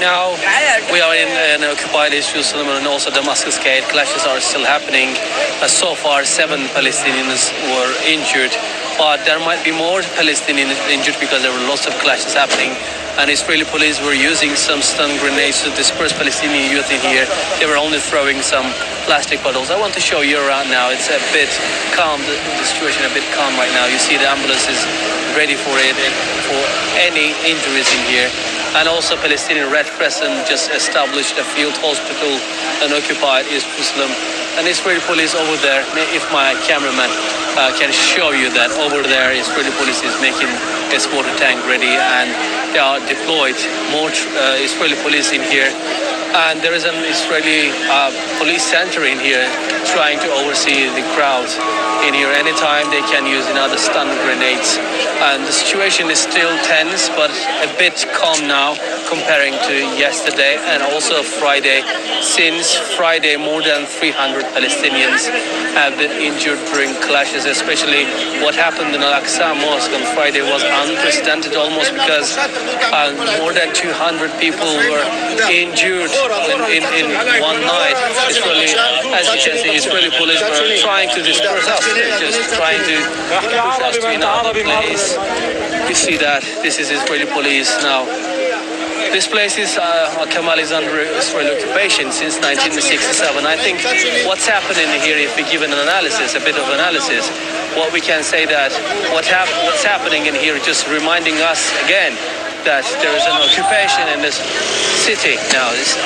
now we are in occupied Jerusalem and also Damascus Gate. Clashes are still happening. So far, 7 Palestinians were injured, but there might be more Palestinians injured because there were lots of clashes happening. And Israeli police were using some stun grenades to disperse Palestinian youth in here. They were only throwing some plastic bottles. I want to show you around now. It's a bit calm, the situation a bit calm right now. You see the ambulance is ready for it, for any injuries in here. And also Palestinian Red Crescent just established a field hospital and occupied East Jerusalem. And Israeli police over there, if my cameraman can show you that over there, Israeli police is making this water tank ready, and they are deployed more Israeli police in here. And there is an Israeli police center in here trying to oversee the crowd in here. Anytime they can use another stun grenades. And the situation is still tense, but a bit calm now comparing to yesterday and also Friday. Since Friday, more than 300 Palestinians have been injured during clashes, especially what happened in Al-Aqsa Mosque on Friday was unprecedented almost, because more than 200 people were injured in one night. Israeli, as you can see, Israeli police were trying to disperse us, just trying to push us to another place. You see that this is Israeli police now. This place is Kamal is under Israeli occupation since 1967. I think what's happening here, if we give an analysis, a bit of analysis, what we can say that what's happening in here is just reminding us again that there is an occupation in this city now. It's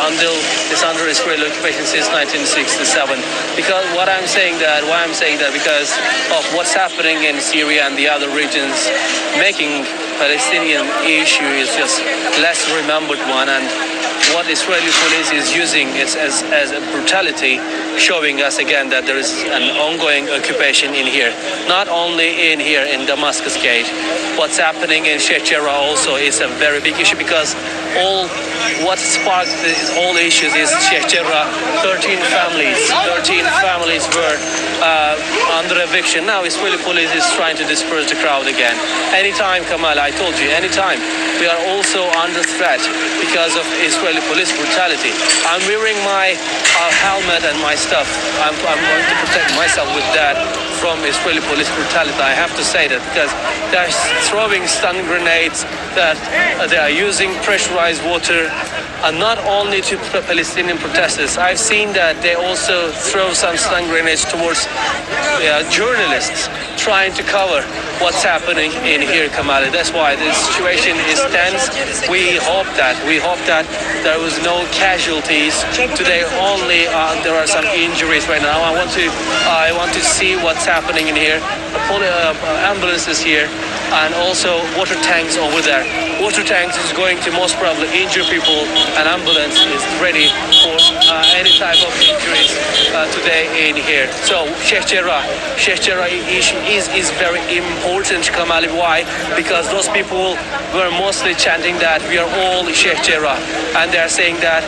under Israeli occupation since 1967. Because why I'm saying that because of what's happening in Syria and the other regions, making Palestinian issue is just less remembered one, and what Israeli police is using is as a brutality, showing us again that there is an ongoing occupation in here. Not only in here in Damascus Gate, what's happening in Sheikh Jarrah also is a very big issue, because what sparked all issues is Sheikh Jarrah. 13 families were under eviction. Now Israeli police is trying to disperse the crowd again. Anytime, Kamal, I told you, anytime. We are also under threat because of Israeli police brutality. I'm wearing my helmet and my stuff. I'm going to protect myself with that from Israeli police brutality. I have to say that, because they're throwing stun grenades, that they are using pressurized water, and not only to Palestinian protesters. I've seen that they also throw some stun grenades towards journalists trying to cover what's happening in here, Kamali. That's why the situation is tense. We hope that there was no casualties today. Only there are some injuries right now. I want to see what's happening in here. Ambulances here, and also water tanks over there. Water tanks is going to most probably injure people, and ambulance is ready for any type of injuries today in here. So Sheikh Jarrah issue is very important, Kamali. Why? Because those people were mostly chanting that we are all Sheikh Jarrah, and they are saying that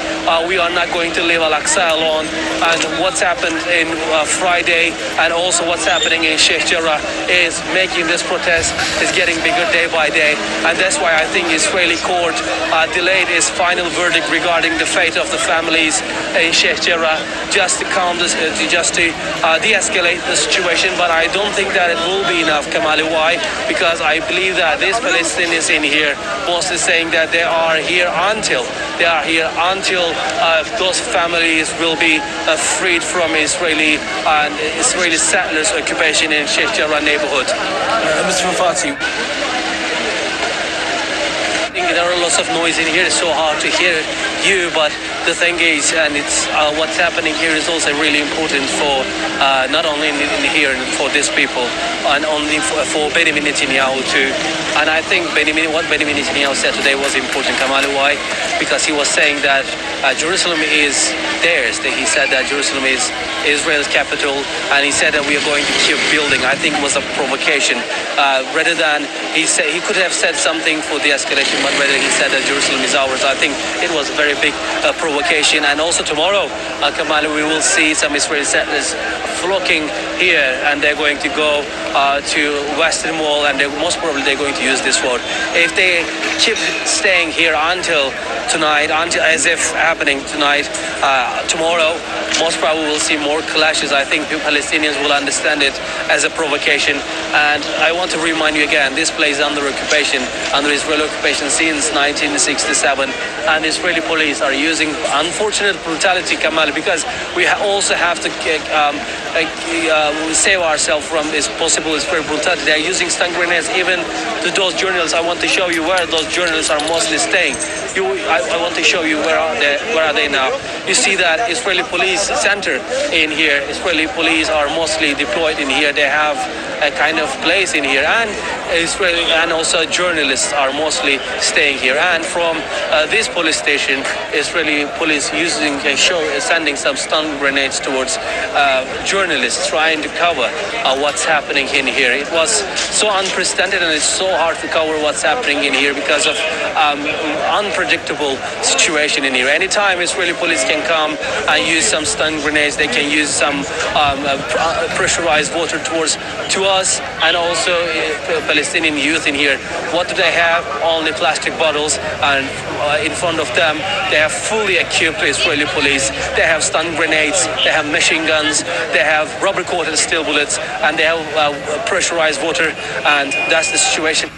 we are not going to leave Al-Aqsa alone. And what's happened in Friday, and also what's happening in Sheikh Jarrah, is making this protest is getting bigger day by day. And that's why I think Israeli court delayed its final verdict regarding the fate of the families in Sheikh Jarrah, just to calm this, just to de-escalate the situation. But I don't think that it will be enough, Kamali. Why? Because I believe that these Palestinians in here mostly saying that they are here until those families will be freed from Israeli settlers' occupation in Sheikh Jarrah neighborhood. Mr. Fati, there are lots of noise in here. It's so hard to hear you, but the thing is, and it's what's happening here is also really important for not only in here for these people, and only for Benjamin Netanyahu too. And I think what Benjamin Netanyahu said today was important, Kamali. Why? Because he was saying that Jerusalem is theirs. He said that Jerusalem is Israel's capital, and he said that we are going to keep building. I think it was a provocation. Rather than he could have said something for the escalation, but rather he said that Jerusalem is ours. I think it was a very big provocation. And also tomorrow, Kamal, we will see some Israeli settlers flocking here, and they're going to go to Western Wall, and most probably they're going to use this road. If they keep staying here until tonight, as if happening tonight, tomorrow, most probably we'll see more clashes. I think Palestinians will understand it as a provocation. And I want to remind you again, this place is under occupation, under Israeli occupation since 1967, and Israeli police are using unfortunate brutality, Kamal, because we also have to save ourselves from this possible Israeli brutality. They're using stun grenades even to those journalists. I want to show you where those journalists are mostly staying. I want to show you where are they now. You see that Israeli police center in here. Israeli police are mostly deployed in here. They have a kind of place in here, and Israeli and also journalists are mostly staying here. And from this police station, Israeli police sending some stun grenades towards journalists trying to cover what's happening in here. It was so unprecedented, and it's so hard to cover what's happening in here because of unpredictable situation in here. Anytime Israeli police can come and use some stun grenades, they can use some pressurized water to us, and also Palestinian youth in here. What do they have? Only plastic bottles, and in front of them they have fully equipped Israeli police. They have stun grenades, they have machine guns, they have rubber coated steel bullets, and they have pressurized water, and that's the situation.